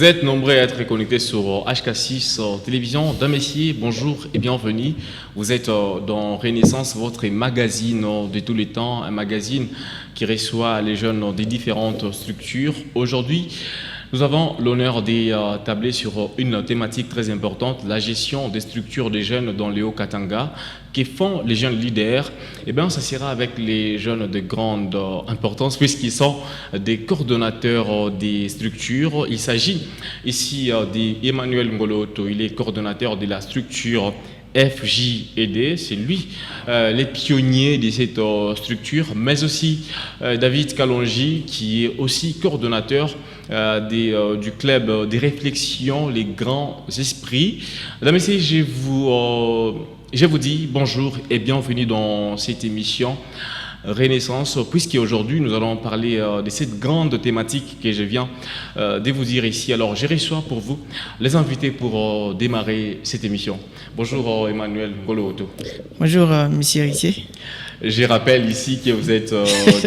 Vous êtes nombreux à être connectés sur HK6 Télévision d'Amessier. Bonjour et bienvenue. Vous êtes dans Renaissance, votre magazine de tous les temps, un magazine qui reçoit les jeunes des différentes structures. Aujourd'hui, nous avons l'honneur d'établir sur une thématique très importante, la gestion des structures des jeunes dans le Haut-Katanga. Que font les jeunes leaders? Eh bien, ça sera avec les jeunes de grande importance puisqu'ils sont des coordonnateurs des structures. Il s'agit ici d'Emmanuel Ngoloto, il est coordonnateur de la structure FJED, c'est lui les pionniers de cette structure, mais aussi David Kalonji qui est aussi coordonnateur du club de réflexion Les Grands Esprits. Mesdames et messieurs, je vous dis bonjour et bienvenue dans cette émission Renaissance, puisqu'aujourd'hui nous allons parler de cette grande thématique que je viens de vous dire ici. Alors je reçois pour vous les invités pour démarrer cette émission. Bonjour Emmanuel Ngoloto. Bonjour monsieur Héritier. Je rappelle ici que vous êtes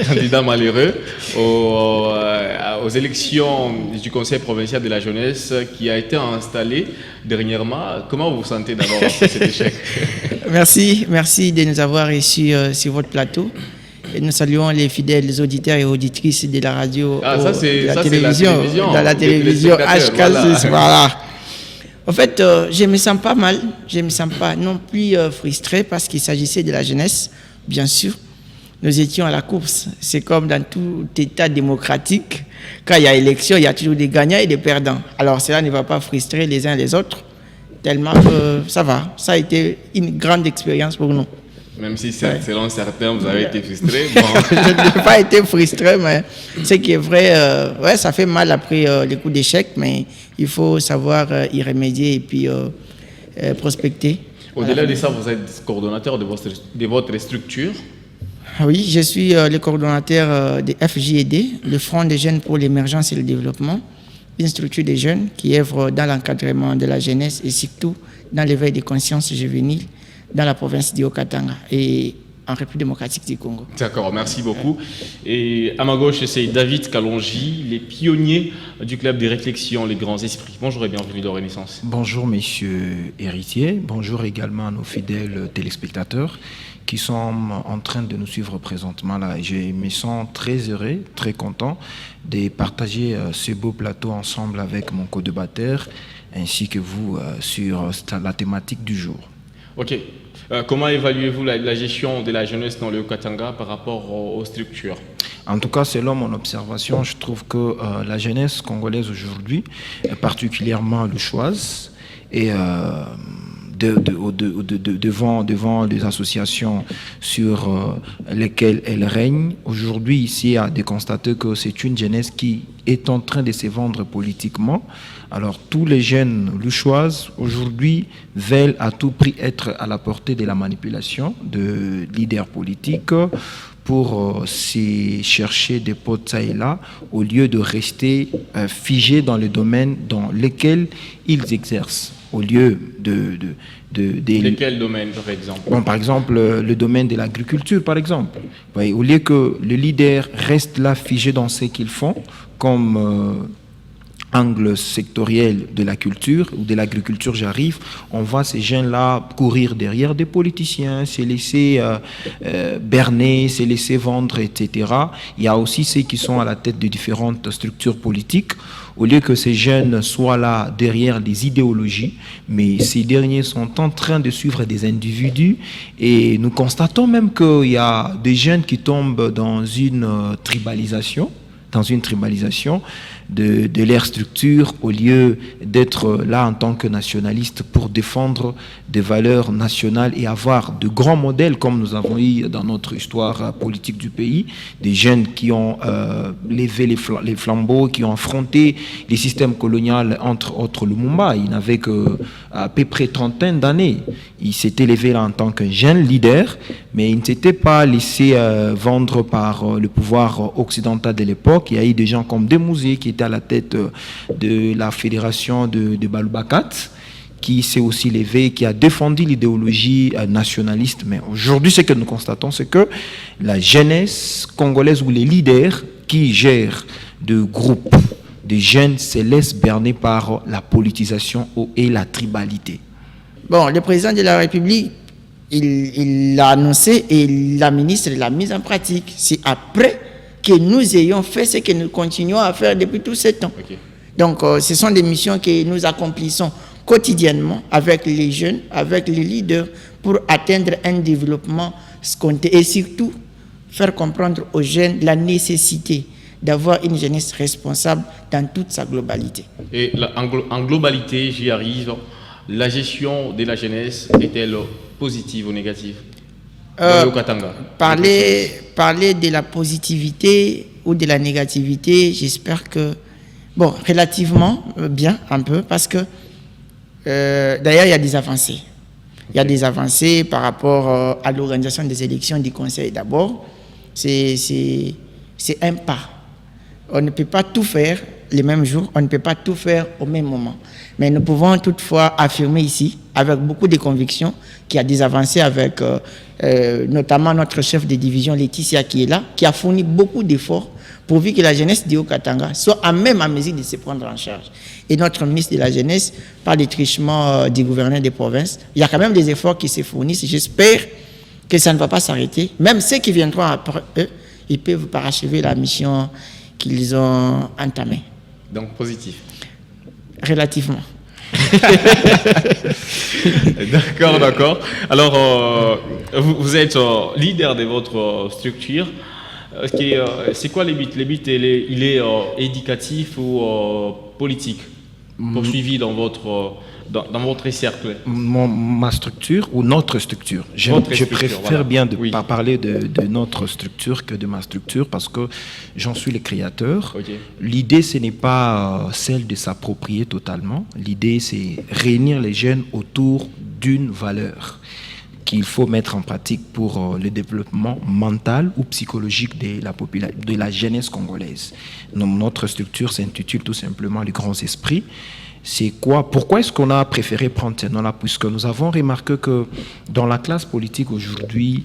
candidat malheureux aux élections du Conseil provincial de la jeunesse qui a été installé dernièrement. Comment vous vous sentez d'abord après cet échec? Merci de nous avoir reçus sur votre plateau. Et nous saluons les fidèles auditeurs et auditrices de la radio, de la télévision HK6. Voilà. En fait, je me sens pas mal, je me sens pas non plus frustré parce qu'il s'agissait de la jeunesse. Bien sûr, nous étions à la course. C'est comme dans tout État démocratique. Quand il y a élection, il y a toujours des gagnants et des perdants. Alors cela ne va pas frustrer les uns les autres, tellement que ça va. Ça a été une grande expérience pour nous. Même si selon certains, vous avez été frustré. Bon. Je n'ai pas été frustré, mais ce qui est vrai, ça fait mal après les coups d'échec, mais il faut savoir y remédier et puis prospecter. Au-delà de ça, vous êtes coordonnateur de votre structure. Oui, je suis le coordonnateur de FJED, le Front des jeunes pour l'émergence et le développement, une structure des jeunes qui œuvre dans l'encadrement de la jeunesse et surtout dans l'éveil des consciences juvéniles dans la province du Haut-Katanga et en République démocratique du Congo. D'accord, merci beaucoup. Et à ma gauche, c'est David Kalonji, les pionniers du club de réflexion Les Grands Esprits. Bonjour et bienvenue dans Renaissance. Bonjour messieurs héritiers, bonjour également à nos fidèles téléspectateurs qui sont en train de nous suivre présentement là. Je me sens très heureux, très content de partager ce beau plateau ensemble avec mon co-débatteur ainsi que vous sur la thématique du jour. Ok. Comment évaluez-vous la gestion de la jeunesse dans le Haut-Katanga par rapport aux structures? En tout cas, selon mon observation, je trouve que la jeunesse congolaise aujourd'hui, particulièrement louchoise, et devant les associations sur lesquelles elle règne, aujourd'hui, ici, a de constater que c'est une jeunesse qui est en train de se vendre politiquement. Alors, tous les jeunes louchoises, aujourd'hui, veulent à tout prix être à la portée de la manipulation de leaders politiques pour chercher des potes ça et là, au lieu de rester figés dans le domaine dans lequel ils exercent. Au lieu de Lesquels domaines, par exemple? Bon, par exemple, le domaine de l'agriculture, par exemple. Oui, au lieu que le leader reste là figé dans ce qu'ils font, comme angle sectoriel de la culture ou de l'agriculture, j'arrive, on voit ces jeunes-là courir derrière des politiciens, se laisser berner, se laisser vendre, etc. Il y a aussi ceux qui sont à la tête de différentes structures politiques. Au lieu que ces jeunes soient là derrière des idéologies, mais ces derniers sont en train de suivre des individus et nous constatons même qu'il y a des jeunes qui tombent dans une tribalisation de leur structure au lieu d'être là en tant que nationaliste pour défendre des valeurs nationales et avoir de grands modèles comme nous avons eu dans notre histoire politique du pays, des jeunes qui ont levé les flambeaux, qui ont affronté les systèmes coloniaux, entre autres Lumumba. Il n'avait qu'à peu près trentaine d'années. Il s'était levé là en tant que jeune leader, mais il ne s'était pas laissé vendre par le pouvoir occidental de l'époque. Il y a eu des gens comme Demouzi qui était à la tête de la fédération de Balubakat, qui s'est aussi levé, qui a défendu l'idéologie nationaliste. Mais aujourd'hui, ce que nous constatons, c'est que la jeunesse congolaise ou les leaders qui gèrent de groupes des jeunes se laissent berner par la politisation et la tribalité? Bon, le président de la République, il l'a annoncé et la ministre l'a mise en pratique. C'est après que nous ayons fait ce que nous continuons à faire depuis tout ce temps. Okay. Donc, ce sont des missions que nous accomplissons quotidiennement avec les jeunes, avec les leaders, pour atteindre un développement escompté et surtout faire comprendre aux jeunes la nécessité d'avoir une jeunesse responsable dans toute sa globalité. Et en globalité, j'y arrive, la gestion de la jeunesse est-elle positive ou négative au Katanga? Parler de la positivité ou de la négativité, j'espère que, bon, relativement bien, un peu, parce que d'ailleurs, il y a des avancées. Il y a des avancées par rapport à l'organisation des élections du Conseil d'abord. C'est un pas. On ne peut pas tout faire les mêmes jours, on ne peut pas tout faire au même moment. Mais nous pouvons toutefois affirmer ici, avec beaucoup de conviction, qu'il y a des avancées avec notamment notre chef de division, Laetitia, qui est là, qui a fourni beaucoup d'efforts pourvu que la jeunesse du Haut-Katanga soit à même à mesure de se prendre en charge. Et notre ministre de la Jeunesse, par les trichements du gouverneur des provinces, il y a quand même des efforts qui se fournissent. J'espère que ça ne va pas s'arrêter. Même ceux qui viendront après eux, ils peuvent parachever la mission qu'ils ont entamée. Donc positif. Relativement. D'accord. Alors, vous êtes leader de votre structure. C'est quoi les buts? Les buts, il est éducatif ou politique, poursuivi dans votre cercle? Ma structure ou notre structure? Je préfère voilà. Bien de pas parler de notre structure que de ma structure parce que j'en suis le créateur. Okay. L'idée, ce n'est pas celle de s'approprier totalement. L'idée, c'est réunir les jeunes autour d'une valeur qu'il faut mettre en pratique pour le développement mental ou psychologique de la jeunesse congolaise. Notre structure s'intitule tout simplement les grands esprits. C'est quoi? Pourquoi est-ce qu'on a préféré prendre ce nom-là? Puisque nous avons remarqué que dans la classe politique aujourd'hui,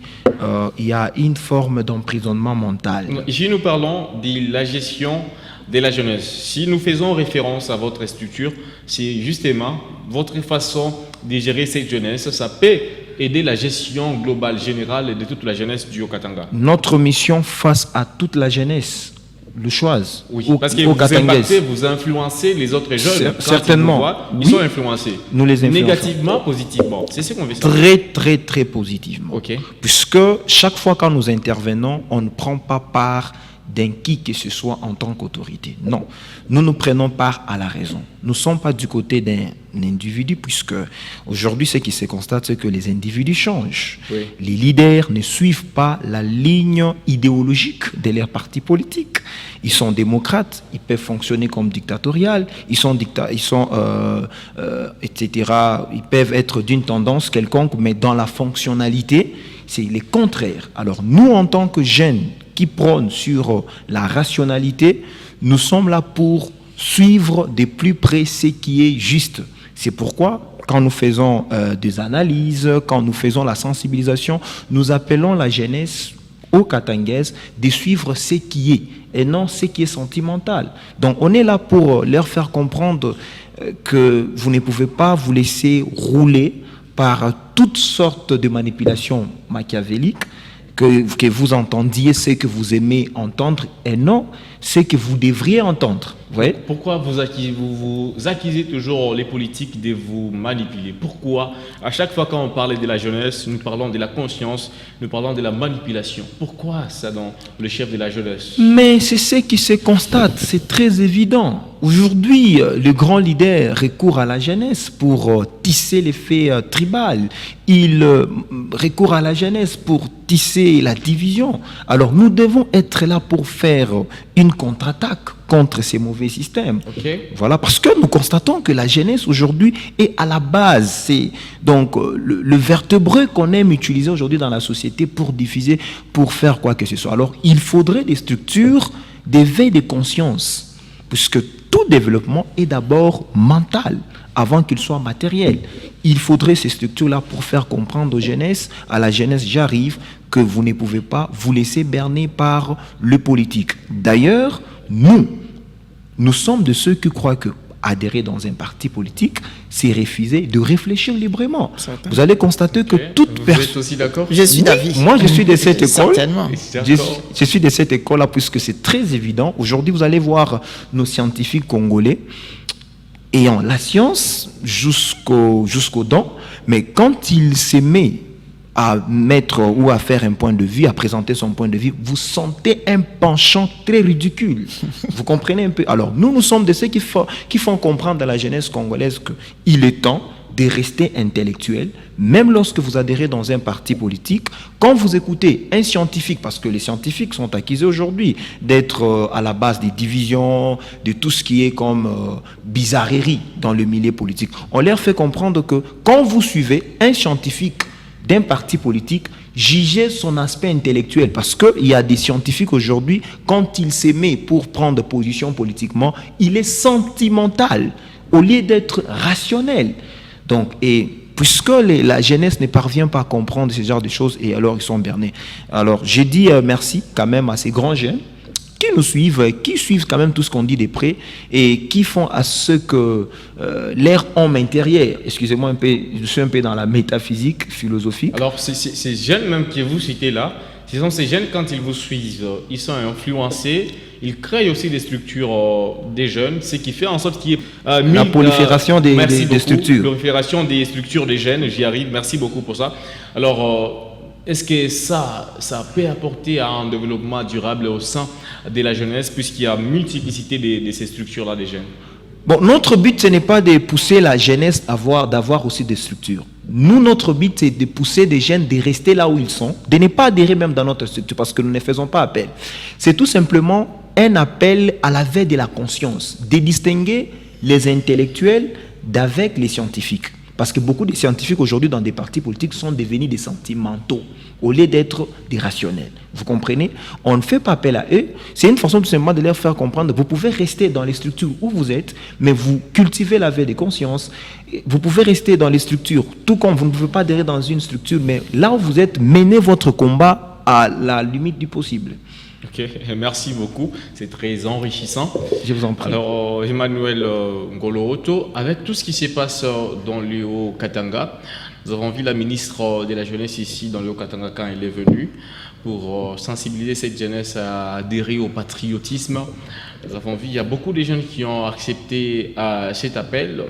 il y a une forme d'emprisonnement mental. Ici, nous parlons de la gestion de la jeunesse. Si nous faisons référence à votre structure, c'est justement votre façon de gérer cette jeunesse. Ça peut aider la gestion globale générale de toute la jeunesse du Haut-Katanga. Notre mission face à toute la jeunesse le choisit. Oui, parce que vous impactez, vous influencez les autres jeunes. Certainement. Ils, voient, ils sont influencés. Nous les influençons. Négativement, positivement. C'est ce qu'on veut savoir. Très positivement. Okay. Puisque chaque fois quand nous intervenons, on ne prend pas part d'un qui que ce soit en tant qu'autorité. Non, nous prenons part à la raison. Nous ne sommes pas du côté d'un individu, puisque aujourd'hui, ce qui se constate, c'est que les individus changent. Oui. Les leaders ne suivent pas la ligne idéologique de leur parti politique. Ils sont démocrates, ils peuvent fonctionner comme dictatorial, etc. Ils peuvent être d'une tendance quelconque, mais dans la fonctionnalité, c'est le contraire. Alors nous, en tant que jeunes, qui prônent sur la rationalité, nous sommes là pour suivre de plus près ce qui est juste. C'est pourquoi, quand nous faisons des analyses, quand nous faisons la sensibilisation, nous appelons la jeunesse haut-katangaise de suivre ce qui est et non ce qui est sentimental. Donc on est là pour leur faire comprendre que vous ne pouvez pas vous laisser rouler par toutes sortes de manipulations machiavéliques, que vous entendiez ce que vous aimez entendre et non ce que vous devriez entendre. Ouais. Pourquoi vous accusez toujours les politiques de vous manipuler? Pourquoi à chaque fois quand on parle de la jeunesse, nous parlons de la conscience, nous parlons de la manipulation? Pourquoi ça dans le chef de la jeunesse? Mais c'est ce qui se constate, c'est très évident. Aujourd'hui, le grand leader recourt à la jeunesse pour tisser l'effet tribal. Il recourt à la jeunesse pour tisser la division. Alors nous devons être là pour faire une contre-attaque contre ces mauvais systèmes. Okay. Voilà, parce que nous constatons que la jeunesse aujourd'hui est à la base. C'est donc le vertébré qu'on aime utiliser aujourd'hui dans la société pour diffuser, pour faire quoi que ce soit. Alors il faudrait des structures d'éveil de conscience, puisque tout développement est d'abord mental avant qu'il soit matériel. Il faudrait ces structures-là pour faire comprendre aux jeunesses, à la jeunesse, j'arrive, que vous ne pouvez pas vous laisser berner par le politique. D'ailleurs, Nous sommes de ceux qui croient que adhérer dans un parti politique, c'est refuser de réfléchir librement. Certainement. Vous allez constater que toute personne... Vous êtes aussi d'accord? Je suis d'avis. Moi, je suis de cette école. Certainement. Je suis de cette école-là, puisque c'est très évident. Aujourd'hui, vous allez voir nos scientifiques congolais ayant la science jusqu'aux dents, mais quand ils s'aimaient à mettre ou à faire un point de vue, à présenter son point de vue, vous sentez un penchant très ridicule. Vous comprenez un peu? Alors, nous sommes de ceux qui font comprendre à la jeunesse congolaise qu'il est temps de rester intellectuel, même lorsque vous adhérez dans un parti politique. Quand vous écoutez un scientifique, parce que les scientifiques sont accusés aujourd'hui d'être à la base des divisions, de tout ce qui est comme bizarrerie dans le milieu politique, on leur fait comprendre que quand vous suivez un scientifique d'un parti politique, jugez son aspect intellectuel, parce qu'il y a des scientifiques aujourd'hui, quand il s'émet pour prendre position politiquement, il est sentimental au lieu d'être rationnel. Donc, et puisque la jeunesse ne parvient pas à comprendre ce genre de choses, et alors ils sont bernés. Alors, j'ai dit merci quand même à ces grands jeunes qui nous suivent, qui suivent quand même tout ce qu'on dit de près et qui font à ce que leur homme intérieur, excusez-moi un peu, je suis un peu dans la métaphysique, philosophique. Alors, ces jeunes même que vous citez là, ce sont ces jeunes, quand ils vous suivent, ils sont influencés, ils créent aussi des structures des jeunes, ce qui fait en sorte qu'il y ait la prolifération des structures. La prolifération des structures des jeunes, j'y arrive, merci beaucoup pour ça. Alors, est-ce que ça peut apporter à un développement durable au sein de la jeunesse, puisqu'il y a multiplicité de ces structures-là des jeunes? Bon, notre but, ce n'est pas de pousser la jeunesse d'avoir aussi des structures. Nous, notre but, c'est de pousser des jeunes de rester là où ils sont, de ne pas adhérer même dans notre structure, parce que nous ne faisons pas appel. C'est tout simplement un appel à la veille de la conscience, de distinguer les intellectuels d'avec les scientifiques. Parce que beaucoup de scientifiques aujourd'hui dans des partis politiques sont devenus des sentimentaux au lieu d'être des rationnels. Vous comprenez? On ne fait pas appel à eux. C'est une façon tout simplement de leur faire comprendre. Vous pouvez rester dans les structures où vous êtes, mais vous cultivez la veille de conscience. Vous pouvez rester dans les structures, tout comme vous ne pouvez pas adhérer dans une structure, mais là où vous êtes, menez votre combat à la limite du possible. Ok, merci beaucoup, c'est très enrichissant. Je vous en prie. Alors, Emmanuel Ngolo Otto, avec tout ce qui se passe dans le Haut-Katanga, nous avons vu la ministre de la Jeunesse ici dans le Haut-Katanga quand elle est venue pour sensibiliser cette jeunesse à adhérer au patriotisme. Nous avons vu, il y a beaucoup de jeunes qui ont accepté cet appel.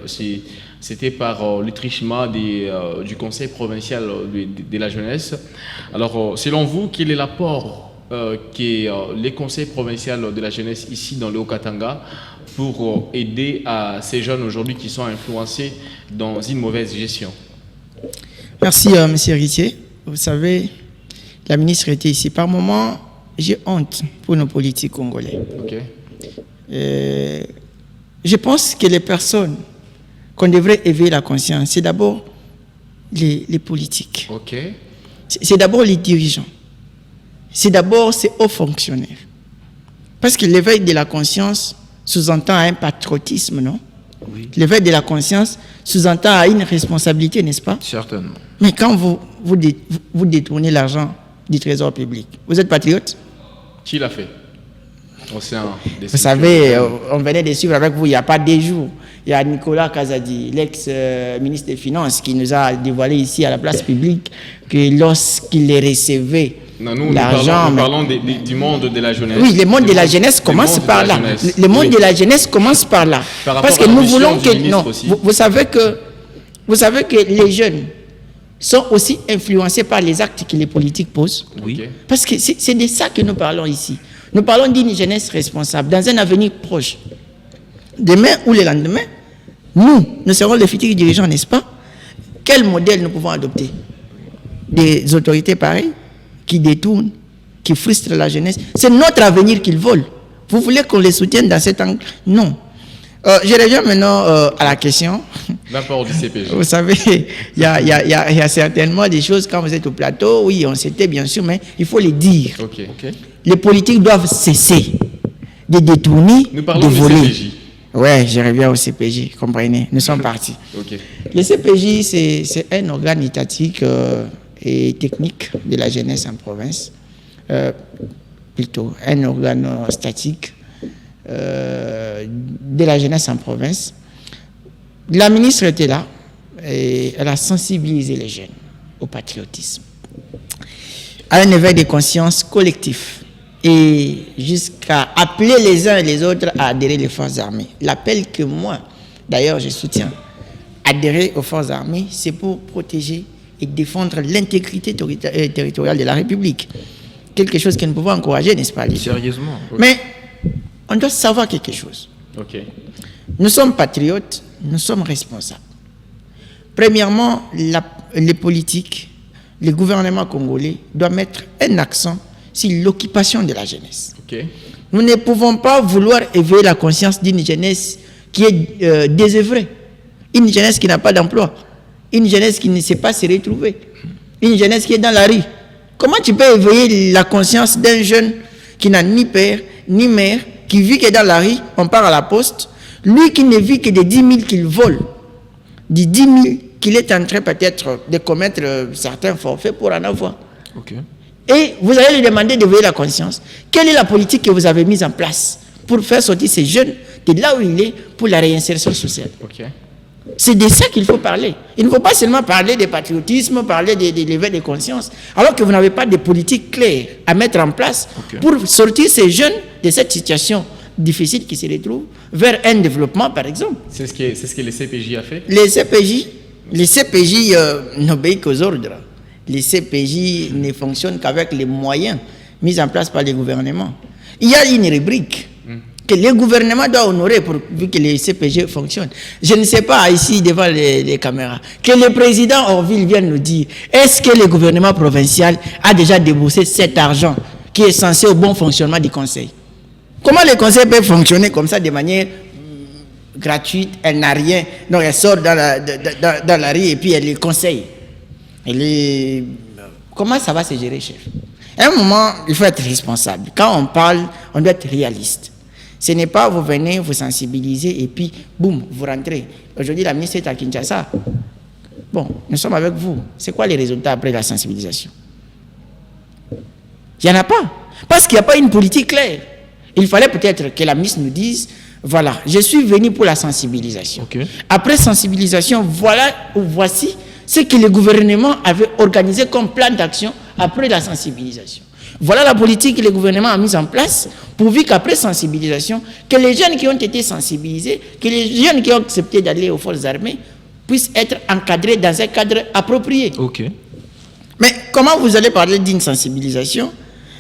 C'était par le truchement du Conseil provincial de la jeunesse. Alors, selon vous, quel est l'apport que les conseils provinciaux de la jeunesse ici dans le Haut-Katanga pour aider à ces jeunes aujourd'hui qui sont influencés dans une mauvaise gestion? Merci, M. Héritier. Vous savez, la ministre était ici. Par moment, j'ai honte pour nos politiques congolais. Okay. Je pense que les personnes qu'on devrait éveiller la conscience, c'est d'abord les politiques. Okay. C'est d'abord les dirigeants. C'est d'abord ces hauts fonctionnaires. Parce que l'éveil de la conscience sous-entend un patriotisme, non? Oui. L'éveil de la conscience sous-entend une responsabilité, n'est-ce pas? Certainement. Mais quand vous détournez l'argent du trésor public, vous êtes patriote? Qui l'a fait? Vous savez, on venait de suivre avec vous il n'y a pas 2 jours. Il y a Nicolas Kazadi, l'ex-ministre des Finances, qui nous a dévoilé ici à la place publique que lorsqu'il les recevait, nous parlons du monde de la jeunesse. Oui, le monde de la jeunesse commence par là. Le monde de la jeunesse commence par là. Parce que nous voulons que... Non, vous savez que les jeunes sont aussi influencés par les actes que les politiques posent. Oui. Parce que c'est de ça que nous parlons ici. Nous parlons d'une jeunesse responsable, dans un avenir proche. Demain ou le lendemain, nous serons les futurs dirigeants, n'est-ce pas? Quel modèle nous pouvons adopter? Des autorités pareilles qui détournent, qui frustrent la jeunesse. C'est notre avenir qu'ils volent. Vous voulez qu'on les soutienne dans cet angle? Non. Je reviens maintenant à la question. L'apport du CPJ. Vous savez, il y a certainement des choses quand vous êtes au plateau, oui, on s'était bien sûr, mais il faut les dire. Okay. Les politiques doivent cesser de détourner, de voler. Du CPJ. Oui, je reviens au CPJ, comprenez, nous sommes partis. Okay. Le CPJ, c'est un organe étatique et technique de la jeunesse en province, plutôt un organe statique de la jeunesse en province. La ministre était là et elle a sensibilisé les jeunes au patriotisme, à un éveil de conscience collectif et jusqu'à appeler les uns et les autres à adhérer aux forces armées. L'appel que moi, d'ailleurs, je soutiens, adhérer aux forces armées, c'est pour protéger et défendre l'intégrité territoriale de la République. Quelque chose que nous pouvons encourager, n'est-ce pas? Sérieusement. Mais on doit savoir quelque chose. Okay. Nous sommes patriotes, nous sommes responsables. Premièrement, les politiques, le gouvernement congolais doit mettre un accent sur l'occupation de la jeunesse. Okay. Nous ne pouvons pas vouloir éveiller la conscience d'une jeunesse qui est désœuvrée, une jeunesse qui n'a pas d'emploi, une jeunesse qui ne sait pas se retrouver, une jeunesse qui est dans la rue. Comment tu peux éveiller la conscience d'un jeune qui n'a ni père, ni mère, qui vit que dans la rue, on part à la poste, lui qui ne vit que des 10 000 qu'il vole, des 10 000 qu'il est en train peut-être de commettre certains forfaits pour en avoir. Okay. Et vous allez lui demander d'éveiller la conscience. Quelle est la politique que vous avez mise en place pour faire sortir ces jeunes de là où il est pour la réinsertion sociale? Okay. C'est de ça qu'il faut parler. Il ne faut pas seulement parler de patriotisme, parler de l'éveil de conscience, alors que vous n'avez pas de politique claire à mettre en place pour sortir ces jeunes de cette situation difficile qui se retrouvent vers un développement, par exemple. C'est ce que les CPJ a fait? Les CPJ n'obéissent qu'aux ordres. Les CPJ ne fonctionnent qu'avec les moyens mis en place par les gouvernements. Il y a une rubrique que le gouvernement doit honorer vu que les CPG fonctionnent. Je ne sais pas ici devant les caméras, que le président Orville vienne nous dire, est-ce que le gouvernement provincial a déjà déboursé cet argent qui est censé au bon fonctionnement du conseil? Comment le conseil peut fonctionner comme ça de manière gratuite? Elle n'a rien, donc elle sort dans la rue et puis elle les conseille. Comment ça va se gérer, chef? À un moment, il faut être responsable. Quand on parle, on doit être réaliste. Ce n'est pas vous venez, vous sensibiliser et puis, boum, vous rentrez. Aujourd'hui, la ministre est à Kinshasa. Bon, nous sommes avec vous. C'est quoi les résultats après la sensibilisation? Il n'y en a pas. Parce qu'il n'y a pas une politique claire. Il fallait peut-être que la ministre nous dise, voilà, je suis venu pour la sensibilisation. Okay. Après sensibilisation, voici ce que le gouvernement avait organisé comme plan d'action après la sensibilisation. Voilà la politique que le gouvernement a mise en place, pourvu qu'après sensibilisation, que les jeunes qui ont été sensibilisés, que les jeunes qui ont accepté d'aller aux forces armées, puissent être encadrés dans un cadre approprié. Okay. Mais comment vous allez parler d'une sensibilisation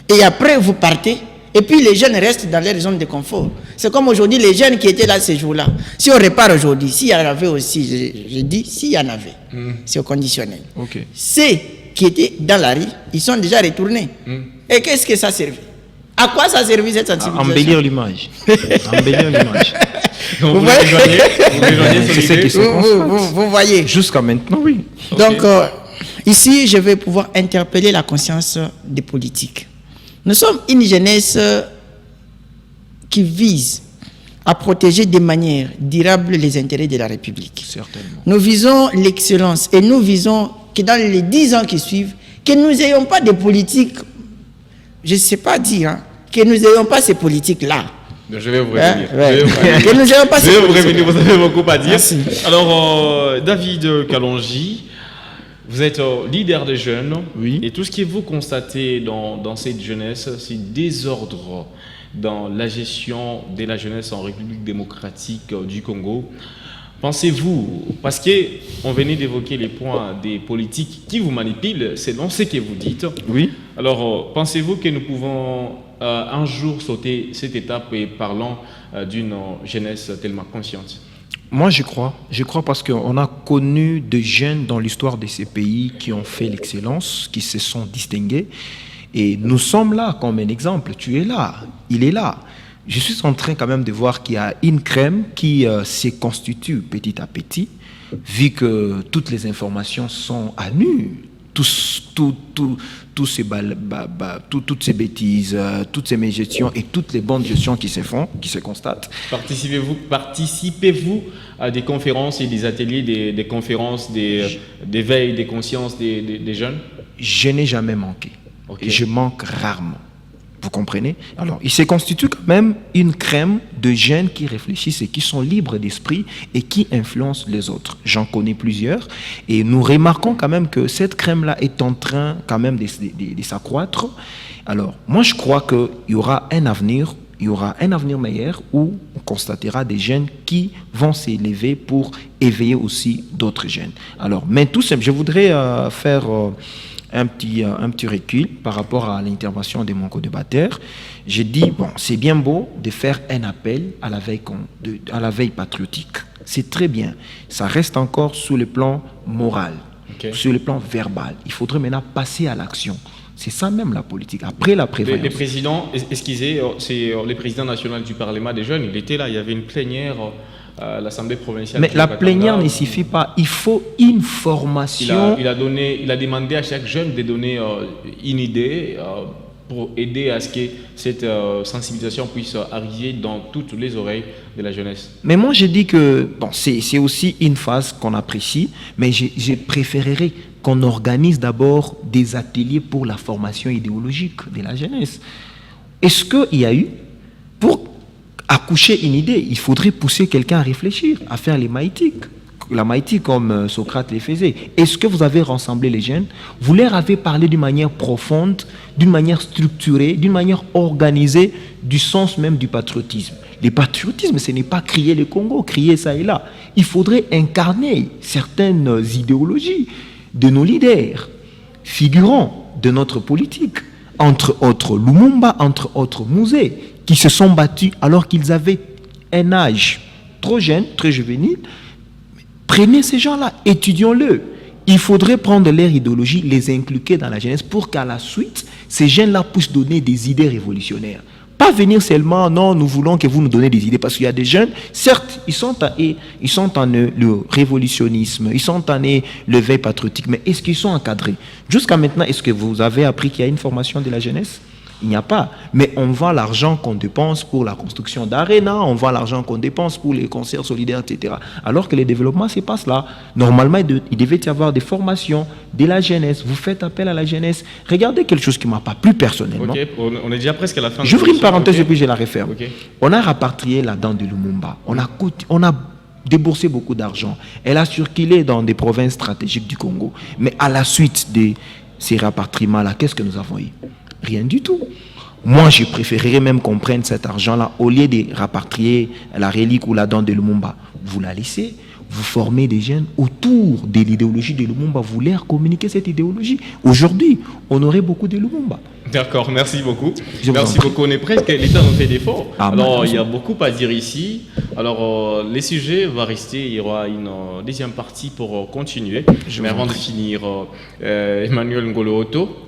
et après vous partez et puis les jeunes restent dans leur zone de confort? C'est comme aujourd'hui les jeunes qui étaient là ces jours-là. Si on repart aujourd'hui, s'il y en avait aussi, je dis s'il y en avait, c'est au conditionnel. Okay. Ceux qui étaient dans la rue, ils sont déjà retournés. Et qu'est-ce que ça servait? À quoi ça servait cette sensibilisation? Embellir l'image. Embellir l'image. Vous voyez. Jusqu'à maintenant, oui. Donc, ici, je vais pouvoir interpeller la conscience des politiques. Nous sommes une jeunesse qui vise à protéger de manière durable les intérêts de la République. Certainement. Nous visons l'excellence et nous visons que dans les 10 ans qui suivent, que nous n'ayons pas de politique, je ne sais pas dire, que nous n'ayons pas ces politiques-là. Je vais vous revenir. Que nous n'ayons pas ces politiques-là. Vous avez beaucoup à dire. Merci. Alors, David Kalonji, vous êtes leader des jeunes. Oui. Et tout ce que vous constatez dans cette jeunesse, c'est désordre dans la gestion de la jeunesse en République démocratique du Congo. Pensez-vous, parce qu'on venait d'évoquer les points des politiques qui vous manipulent, selon ce que vous dites. Oui. Alors, pensez-vous que nous pouvons un jour sauter cette étape et parlons d'une jeunesse tellement consciente? Moi, je crois parce qu'on a connu des jeunes dans l'histoire de ces pays qui ont fait l'excellence, qui se sont distingués. Et nous sommes là comme un exemple. Tu es là, il est là. Je suis en train quand même de voir qu'il y a une crème qui se constitue petit à petit, vu que toutes les informations sont à nu. Toutes ces bêtises, toutes ces mégestions et toutes les bonnes gestions qui se font, qui se constatent. Participez-vous à des conférences et des ateliers, des conférences, des veilles, des consciences des jeunes? Je n'ai jamais manqué. Okay. Je manque rarement. Vous comprenez? Alors, il se constitue quand même une crème de jeunes qui réfléchissent et qui sont libres d'esprit et qui influencent les autres. J'en connais plusieurs et nous remarquons quand même que cette crème-là est en train quand même de s'accroître. Alors, moi, je crois qu'il y aura un avenir meilleur où on constatera des jeunes qui vont s'élever pour éveiller aussi d'autres jeunes. Alors, mais tout simple, je voudrais faire un petit recul par rapport à l'intervention de mon co-débatteur. J'ai dit, bon, c'est bien beau de faire un appel à la veille patriotique. C'est très bien. Ça reste encore sur le plan moral, sur le plan verbal. Il faudrait maintenant passer à l'action. C'est ça même la politique. Après la prévoyance. Les présidents, excusez, c'est le président national du Parlement des jeunes, il était là, il y avait une plénière à l'Assemblée provinciale. Mais la plénière ne suffit pas, il faut une formation. Il a demandé à chaque jeune de donner une idée pour aider à ce que cette sensibilisation puisse arriver dans toutes les oreilles de la jeunesse. Mais moi, je dis que bon, c'est aussi une phase qu'on apprécie, mais je préférerais qu'on organise d'abord des ateliers pour la formation idéologique de la jeunesse. Est-ce qu'il y a eu, pour accoucher une idée, il faudrait pousser quelqu'un à réfléchir, à faire les maïtiques, la maïtique comme Socrate les faisait. Est-ce que vous avez rassemblé les jeunes? Vous leur avez parlé d'une manière profonde, d'une manière structurée, d'une manière organisée, du sens même du patriotisme. Le patriotisme, ce n'est pas crier le Congo, crier ça et là. Il faudrait incarner certaines idéologies de nos leaders, figurants de notre politique, entre autres Lumumba, entre autres Musée, qui se sont battus alors qu'ils avaient un âge trop jeune, très juvénile. Prenez ces gens-là, étudions-le. Il faudrait prendre leur idéologie, les inculquer dans la jeunesse pour qu'à la suite, ces jeunes-là puissent donner des idées révolutionnaires. Pas venir seulement, non, nous voulons que vous nous donnez des idées, parce qu'il y a des jeunes, certes, ils sont en le révolutionnisme, ils sont en l'éveil patriotique, mais est-ce qu'ils sont encadrés? Jusqu'à maintenant, est-ce que vous avez appris qu'il y a une formation de la jeunesse? Il n'y a pas. Mais on voit l'argent qu'on dépense pour la construction d'arénas, on voit l'argent qu'on dépense pour les concerts solidaires, etc. Alors que le développement se passe là. Normalement, il devait y avoir des formations de la jeunesse. Vous faites appel à la jeunesse. Regardez quelque chose qui ne m'a pas plu personnellement. Ok, on est déjà presque à la fin. J'ouvre une parenthèse et puis je la referme. On a rapatrié la dent de Lumumba. On a déboursé beaucoup d'argent. Elle a circulé dans des provinces stratégiques du Congo. Mais à la suite de ces rapatriements-là, qu'est-ce que nous avons eu? Rien du tout. Moi, je préférerais même qu'on prenne cet argent-là, au lieu de rapatrier la relique ou la dent de Lumumba. Vous la laissez, vous formez des jeunes autour de l'idéologie de Lumumba, vous leur communiquez cette idéologie. Aujourd'hui, on aurait beaucoup de Lumumba. D'accord, merci beaucoup. Merci beaucoup. On est presque, l'État nous fait défaut. Alors, il y a beaucoup à dire ici. Alors, les sujets vont rester, il y aura une deuxième partie pour continuer. Mais avant de finir, Emmanuel Ngolo-Otto,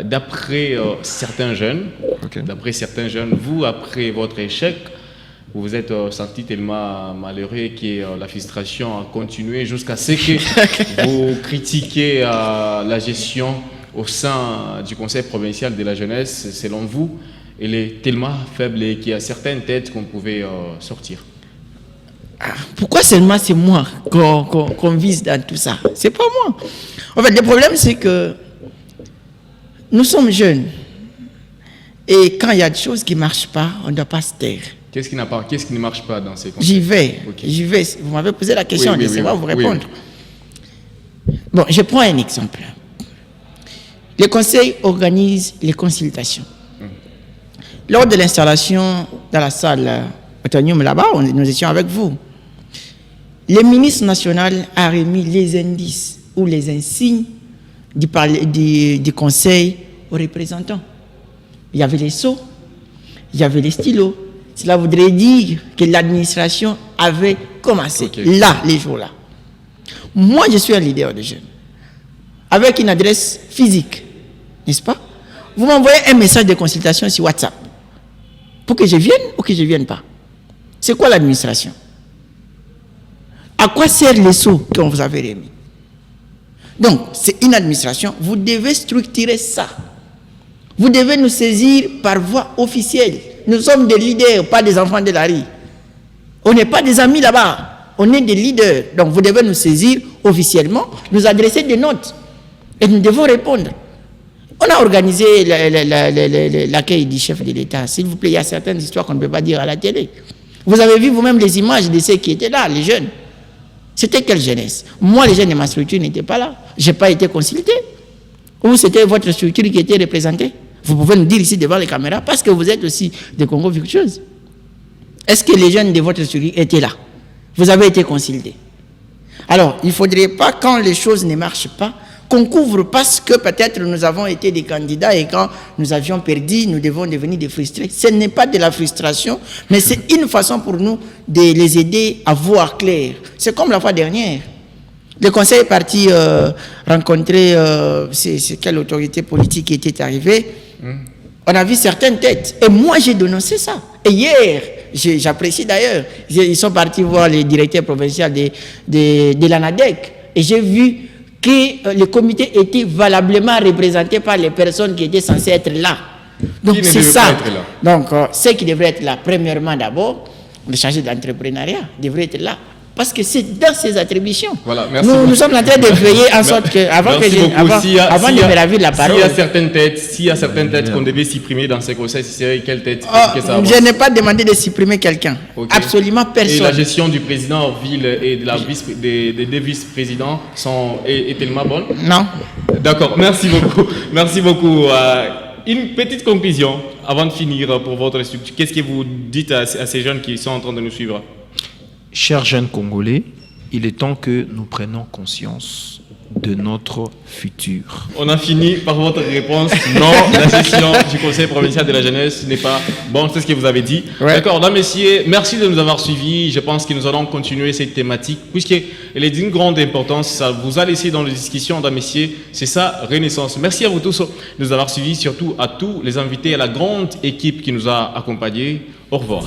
d'après certains jeunes, vous, après votre échec, vous vous êtes senti tellement malheureux que la frustration a continué jusqu'à ce que vous critiquez la gestion au sein du Conseil provincial de la jeunesse. Selon vous, elle est tellement faible qu'il y a certaines têtes qu'on pouvait sortir. Pourquoi seulement c'est moi qu'on vise dans tout ça? C'est pas moi. En fait, le problème, c'est que nous sommes jeunes. Et quand il y a des choses qui ne marchent pas, on ne doit pas se taire. Qu'est-ce qui ne marche pas dans ces conseils? J'y vais. Vous m'avez posé la question, je vais vous répondre. Bon, je prends un exemple. Le conseil organise les consultations. Lors de l'installation dans la salle Otonium là-bas, nous étions avec vous. Le ministre national a remis les indices ou les insignes du conseil aux représentants. Il y avait les sceaux, il y avait les stylos. Cela voudrait dire que l'administration avait commencé là, les jours-là. Moi, je suis un leader de jeunes, avec une adresse physique, n'est-ce pas? Vous m'envoyez un message de consultation sur WhatsApp pour que je vienne ou que je ne vienne pas. C'est quoi l'administration? À quoi servent les sceaux qu'on vous avait remis? Donc, c'est une administration. Vous devez structurer ça. Vous devez nous saisir par voie officielle. Nous sommes des leaders, pas des enfants de la rue. On n'est pas des amis là-bas. On est des leaders. Donc, vous devez nous saisir officiellement, nous adresser des notes. Et nous devons répondre. On a organisé l'accueil du chef de l'État. S'il vous plaît, il y a certaines histoires qu'on ne peut pas dire à la télé. Vous avez vu vous-même les images de ceux qui étaient là, les jeunes. C'était quelle jeunesse? Moi, les jeunes de ma structure n'étaient pas là. Je n'ai pas été consulté. Ou c'était votre structure qui était représentée? Vous pouvez nous dire ici devant les caméras, parce que vous êtes aussi des Congo Victueuses. Est-ce que les jeunes de votre structure étaient là? Vous avez été consultés. Alors, il ne faudrait pas, quand les choses ne marchent pas, qu'on couvre parce que peut-être nous avons été des candidats et quand nous avions perdu, nous devons devenir des frustrés. Ce n'est pas de la frustration, mais c'est une façon pour nous de les aider à voir clair. C'est comme la fois dernière. Le conseil est parti rencontrer c'est quelle autorité politique qui était arrivée. On a vu certaines têtes. Et moi, j'ai dénoncé ça. Et hier, j'apprécie d'ailleurs, ils sont partis voir le directeur provincial de l'ANADEC. Et j'ai vu que le comité était valablement représenté par les personnes qui étaient censées être là. Donc c'est ça. Donc ceux qui devraient être là, premièrement d'abord, le chargé d'entrepreneuriat devrait être là. Parce que c'est dans ses attributions. Voilà, merci nous sommes en train de veiller en sorte que, avant de me laver la parole. S'il y a certaines têtes qu'on devait supprimer dans ces conseils, c'est quelle tête je n'ai pas demandé de supprimer quelqu'un. Okay. Absolument personne. Et la gestion du président ville et des deux vice-présidents est tellement bonne? Non. D'accord, merci beaucoup. Merci beaucoup. Une petite conclusion avant de finir pour votre structure. Qu'est-ce que vous dites à ces jeunes qui sont en train de nous suivre? Chers jeunes Congolais, il est temps que nous prenions conscience de notre futur. On a fini par votre réponse. Non, la gestion du Conseil provincial de la jeunesse n'est pas bon, c'est ce que vous avez dit. Ouais. D'accord, mesdames, messieurs, merci de nous avoir suivis. Je pense que nous allons continuer cette thématique puisqu'elle est d'une grande importance. Ça vous a laissé dans les discussions, mesdames, messieurs. C'est ça, Renaissance. Merci à vous tous de nous avoir suivis, surtout à tous les invités, à la grande équipe qui nous a accompagnés. Au revoir.